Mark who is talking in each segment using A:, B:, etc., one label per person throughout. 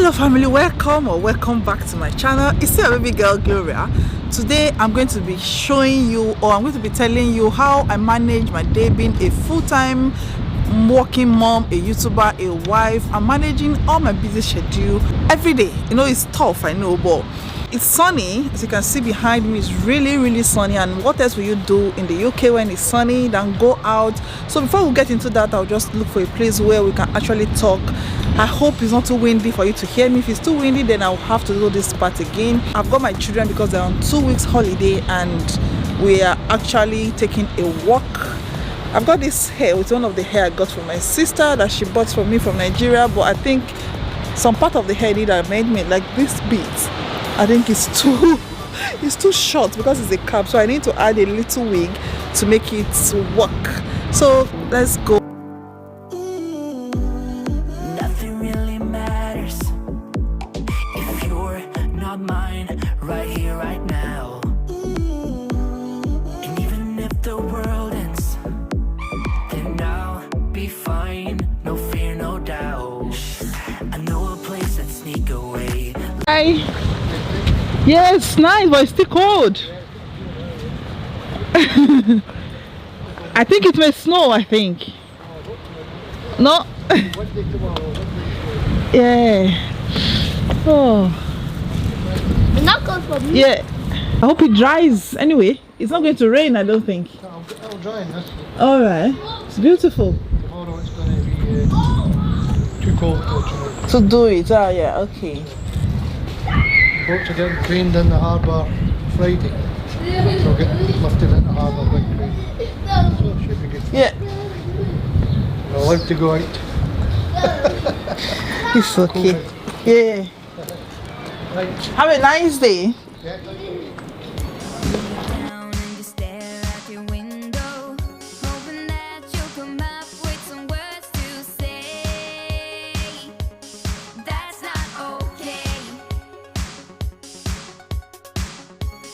A: Hello family, welcome back to my channel. It's still your baby girl Gloria. Today I'm going to be showing you, or I'm going to be telling you how I manage my day being a full-time working mom, a YouTuber, a wife. I'm managing all my busy schedule every day. You know, it's tough, I know, but it's sunny. As you can see behind me, it's really sunny. And what else will you do in the UK when it's sunny than go out? So before we get into that, I'll just look for a place where we can actually talk. I hope it's not too windy for you to hear me. If it's too windy, then I'll have to do this part again. I've got my children because they're on 2 weeks holiday and we are actually taking a walk. I've got this hair with one of the hair I got from my sister that she bought for me from Nigeria, but I think some part of the hair need amendment, like this bit. I think it's too short because it's a cap, so I need to add a little wig to make it work. So let's go.
B: Nothing really matters if you're not mine right here, right now. And even if the world ends, then I'll be fine. No fear, no doubt. I know a place that sneak away.
A: Hi. Yeah, it's nice, but it's still cold. I think it may snow, I think. No? Yeah. Oh.
C: It's not good for me.
A: Yeah. I hope it dries. Anyway, it's not going to rain, I don't think.
D: It'll dry in this.
A: Alright. It's beautiful.
D: Tomorrow it's going to be too cold to
A: To do it. Ah, yeah, okay.
D: boats are getting cleaned in the harbour Friday. So we'll get lifted in the harbour big crane. So it should be good.
A: Yeah.
D: We're allowed to go out.
A: It's okay. Yeah.
D: Right.
A: Have a nice day.
D: Yeah.
B: Down and just stare out your window, hoping that you'll come up with some words to say. That's not okay.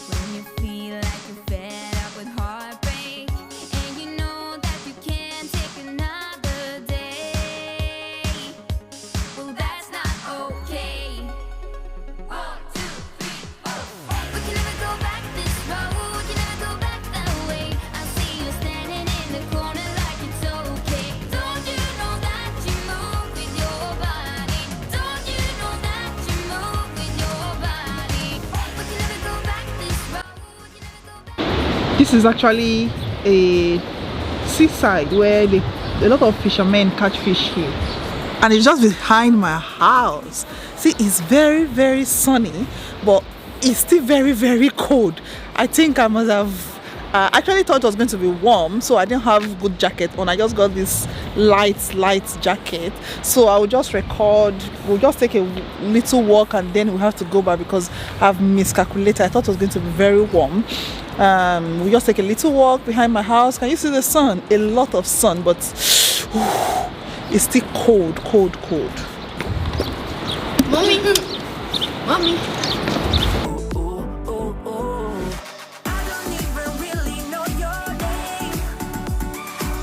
B: When you feel like you're fed up with heartbreak, and you know that you can't take another day. Well, that's not okay. 1, 2, 3, 4. We can never go back this road. You never go back that way. I see you standing in the corner like it's okay. Don't you know that you move with your body? Don't you know that you move with your body? We can never go back this road. You never go back.
A: This is actually a seaside where a lot of fishermen catch fish here, and it's just behind my house. See, it's very sunny, but it's still very cold. I think I must have actually thought it was going to be warm, so I didn't have good jacket on. I just got this light jacket, so I will just record. We'll just take a little walk and then we'll have to go back because I've miscalculated. I thought it was going to be very warm. We just take a little walk behind my house. Can you see the sun? A lot of sun, but it's still cold.
C: Mommy.
B: I don't even really know your name,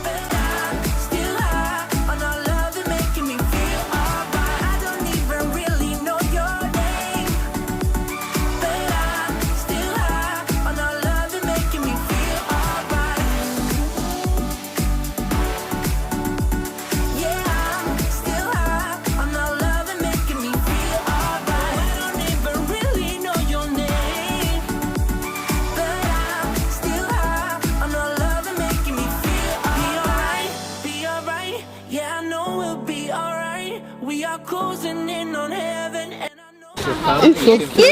B: but I'm still high on our love and making me feel alright. I don't even really know your name, but I'm still high on our love and making me feel alright. Yeah, I'm still high on our love and making me feel alright. I don't even really know your name, but I'm still high on our love and making me feel alright. Be alright, yeah, I know we'll be alright. We are closing in on heaven, and I know
A: It's okay.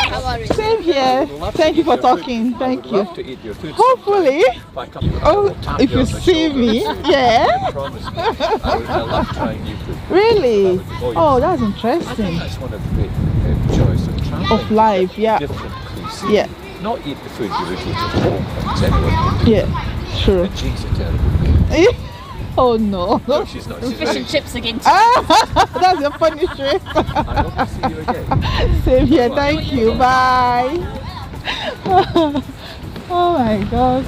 C: How are you?
A: Same here. Thank you for talking. Thank you.
E: To eat your food.
A: Hopefully,
E: If I come to
A: oh,
E: tap
A: if you
E: on the
A: see
E: shoulder,
A: me, yeah.
E: promise me. I love trying new food.
A: Really?
E: Oh,
A: Oh, that's
E: I
A: interesting.
E: think that's one of the great joys of traveling.
A: Of life, yeah.
E: Different cuisine.
A: Yeah.
E: Not eat the food you would eat at home. Because anyone can do
A: Yeah, sure.
E: that. She's a terrible cook.
A: Oh no.
E: No, she's not. She's
C: Fish
E: very
C: and chips again.
A: That's your funny trick.
E: I hope to see you again.
A: Same here. Thank you. Bye. Oh my God.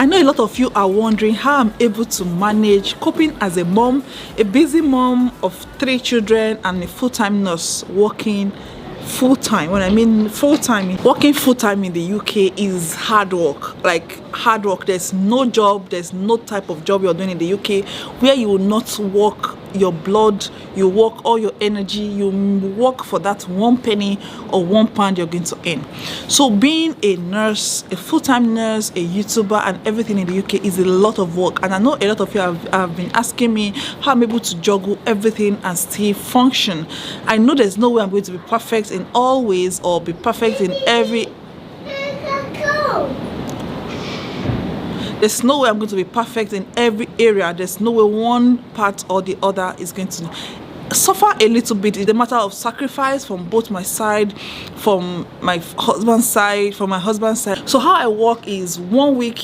A: I know a lot of you are wondering how I'm able to manage coping as a mom, a busy mom of 3 children and a full-time nurse working full-time. When I mean full-time, working full-time in the UK is hard work, like hard work. There's no job, there's no type of job you're doing in the UK where you will not work your blood, you work all your energy, you work for that 1 penny or £1 you're going to earn. So being a nurse, a full-time nurse, a YouTuber and everything in the UK is a lot of work, and I know a lot of you have been asking me how I'm able to juggle everything and still function. I know there's no way I'm going to be perfect in all ways or be perfect in every. There's no way I'm going to be perfect in every area. There's no way one part or the other is going to suffer a little bit. It's a matter of sacrifice from both my side, from my husband's side, from my husband's side. So how I work is 1 week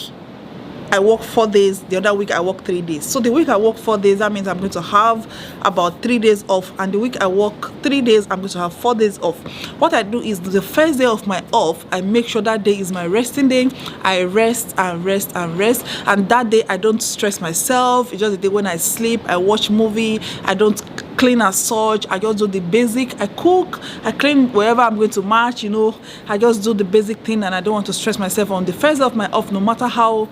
A: I work 4 days, the other week I work 3 days. So the week I work 4 days, that means I'm going to have about 3 days off, and the week I work 3 days, I'm going to have 4 days off. What I do is the first day of my off, I make sure that day is my resting day. I rest and rest and rest, and that day I don't stress myself. It's just the day when I sleep, I watch movie, I don't clean as such. I just do the basic. I cook, I clean wherever I'm going to march, you know. I just do the basic thing, and I don't want to stress myself on the first day of my off. No matter how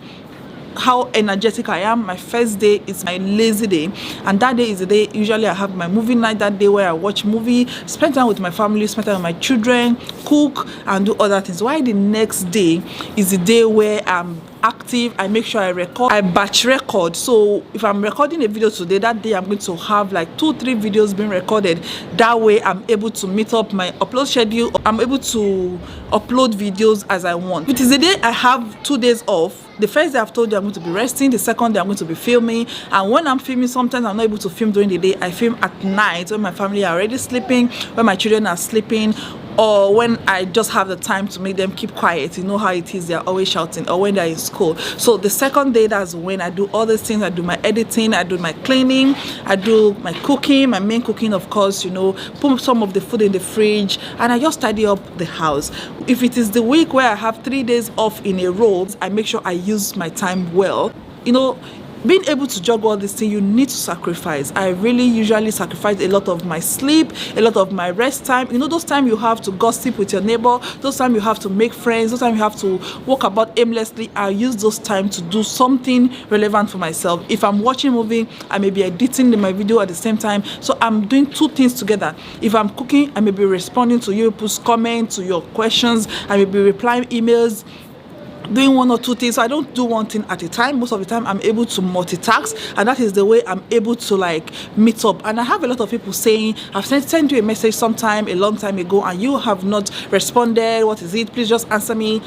A: energetic I am, my first day is my lazy day, and that day is the day usually I have my movie night, that day where I watch movie, spend time with my family, spend time with my children, cook and do other things. Why the next day is the day where I'm active. I make sure I record, I batch record. So if I'm recording a video today, that day I'm going to have like 2-3 videos being recorded. That way I'm able to meet up my upload schedule. I'm able to upload videos as I want. It is the day I have 2 days off. The first day I've told you I'm going to be resting, the second day I'm going to be filming, and when I'm filming, sometimes I'm not able to film during the day. I film at night when my family are already sleeping, when my children are sleeping, or when I just have the time to make them keep quiet. You know how it is, they're always shouting, or when they're in school. So the second day, that's when I do all these things. I do my editing, I do my cleaning, I do my cooking, my main cooking, of course, you know, put some of the food in the fridge, and I just tidy up the house. If it is the week where I have 3 days off in a row, I make sure I use my time well. You know, being able to juggle all these things, you need to sacrifice. I really usually sacrifice a lot of my sleep, a lot of my rest time. You know, those times you have to gossip with your neighbor, those times you have to make friends, those times you have to walk about aimlessly. I use those times to do something relevant for myself. If I'm watching a movie, I may be editing my video at the same time. So I'm doing 2 things together. If I'm cooking, I may be responding to your people's comments, to your questions. I may be replying emails, doing 1 or 2 things. So I don't do one thing at a time. Most of the time I'm able to multitask, and that is the way I'm able to like meet up. And I have a lot of people saying, I've sent you a message sometime a long time ago and you have not responded. What is it? Please just answer me.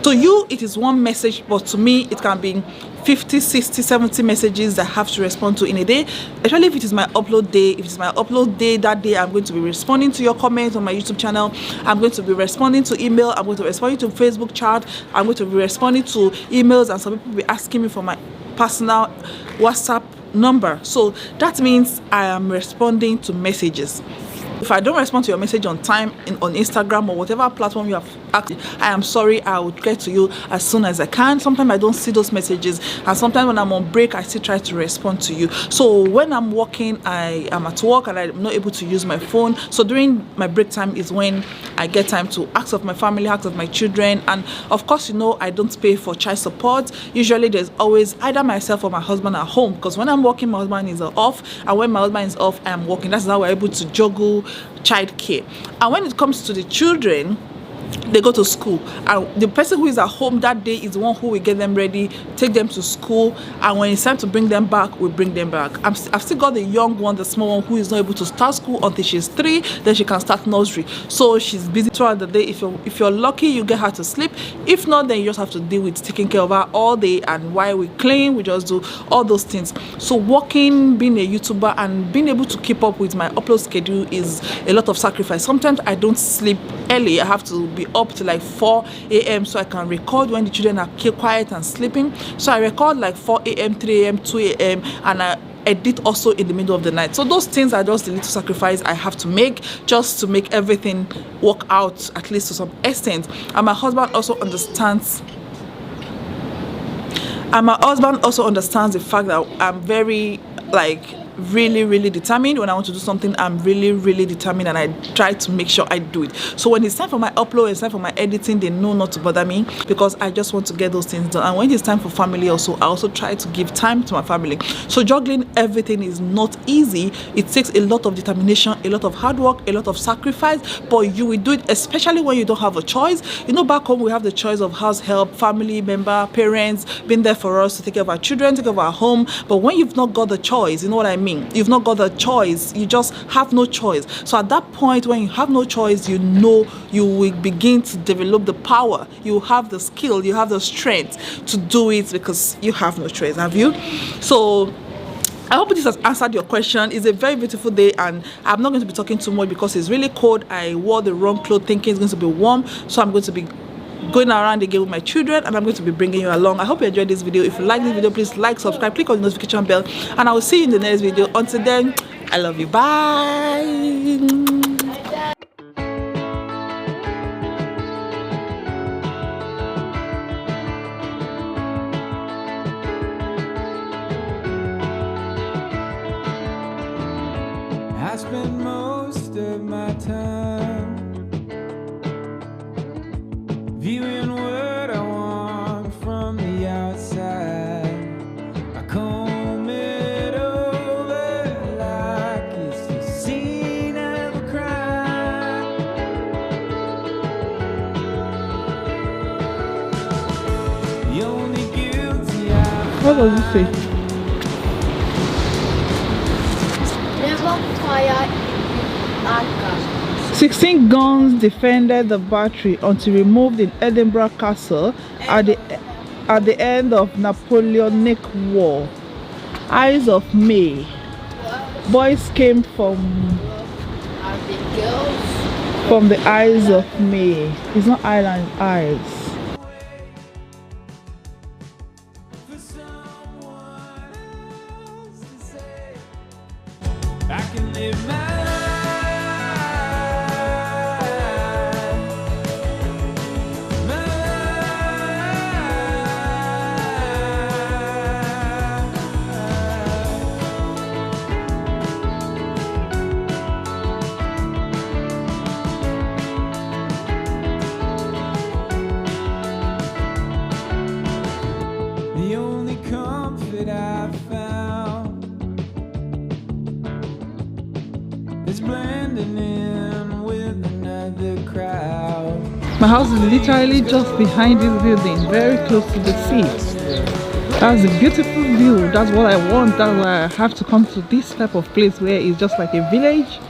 A: To you it is 1 message, but to me it can be 50, 60, 70 messages that I have to respond to in a day, especially if it is my upload day. If it's my upload day, that day I'm going to be responding to your comments on my YouTube channel. I'm going to be responding to email. I'm going to be responding to Facebook chat. I'm going to be responding to emails, and some people will be asking me for my personal WhatsApp number. So that means I am responding to messages. If I don't respond to your message on time on Instagram or whatever platform you have asked, I am sorry. I will get to you as soon as I can. Sometimes I don't see those messages, and sometimes when I'm on break, I still try to respond to you. So when I'm working, I am at work and I'm not able to use my phone. So during my break time is when I get time to ask of my family, ask of my children, and of course, you know, I don't pay for child support. Usually there's always either myself or my husband at home, because when I'm working, my husband is off, and when my husband is off, I am working. That's how we're able to juggle childcare. And when it comes to the children, they go to school, and the person who is at home that day is the one who will get them ready, take them to school, and when it's time to bring them back, we bring them back. I've still got the young one, the small one, who is not able to start school until she's 3. Then she can start nursery, so she's busy throughout the day. If you're lucky, you get her to sleep. If not, then you just have to deal with taking care of her all day, and while we clean, we just do all those things. So working, being a YouTuber, and being able to keep up with my upload schedule is a lot of sacrifice. Sometimes I don't sleep early. I have to be up to like 4 a.m. so I can record when the children are quiet and sleeping. So I record like 4 a.m., 3 a.m., 2 a.m. and I edit also in the middle of the night. So those things are just the little sacrifice I have to make just to make everything work out, at least to some extent. And my husband also understands And my husband also understands the fact that I'm very, like, really determined. When I want to do something, I'm really determined, and I try to make sure I do it. So when it's time for my upload, it's time for my editing, they know not to bother me, because I just want to get those things done. And when it's time for family also, I also try to give time to my family. So juggling everything is not easy. It takes a lot of determination, a lot of hard work, a lot of sacrifice, but you will do it, especially when you don't have a choice. You know, back home we have the choice of house help, family member, parents being there for us to take care of our children, take care of our home. But when you've not got the choice, you know what I mean, you've not got the choice, you just have no choice. So at that point, when you have no choice, you know you will begin to develop the power, you have the skill, you have the strength to do it, because you have no choice, have you? So I hope this has answered your question. It's a very beautiful day, and I'm not going to be talking too much because it's really cold. I wore the wrong clothes thinking it's going to be warm, so I'm going to be going around again with my children, and I'm going to be bringing you along. I hope you enjoyed this video. If you like this video, please like, subscribe, click on the notification bell, and I will see you in the next video. Until then, I love you. Bye.
F: I spend most of my time viewing what I want from the outside. I comb it over like it's the scene of a crime. The only guilty I
A: What does it say?
C: Never fire anchor.
A: 16 guns defended the battery until removed in Edinburgh Castle at the end of Napoleonic War. Eyes of May. Boys came from
C: Are the girls?
A: from the eyes of May. It's not island, eyes.
F: for someone else to say. I can live my the only comfort I've found is blending in with another crowd.
A: My house is literally just behind this building, very close to the sea. That's a beautiful view. That's what I want. That's why I have to come to this type of place where it's just like a village,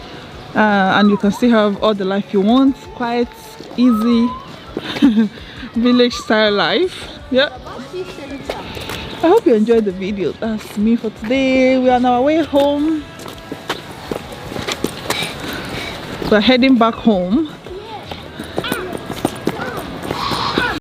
A: and you can still have all the life you want. Quite easy village style life. Yeah. I hope you enjoyed the video. That's me for today. We are on our way home. We're heading back home.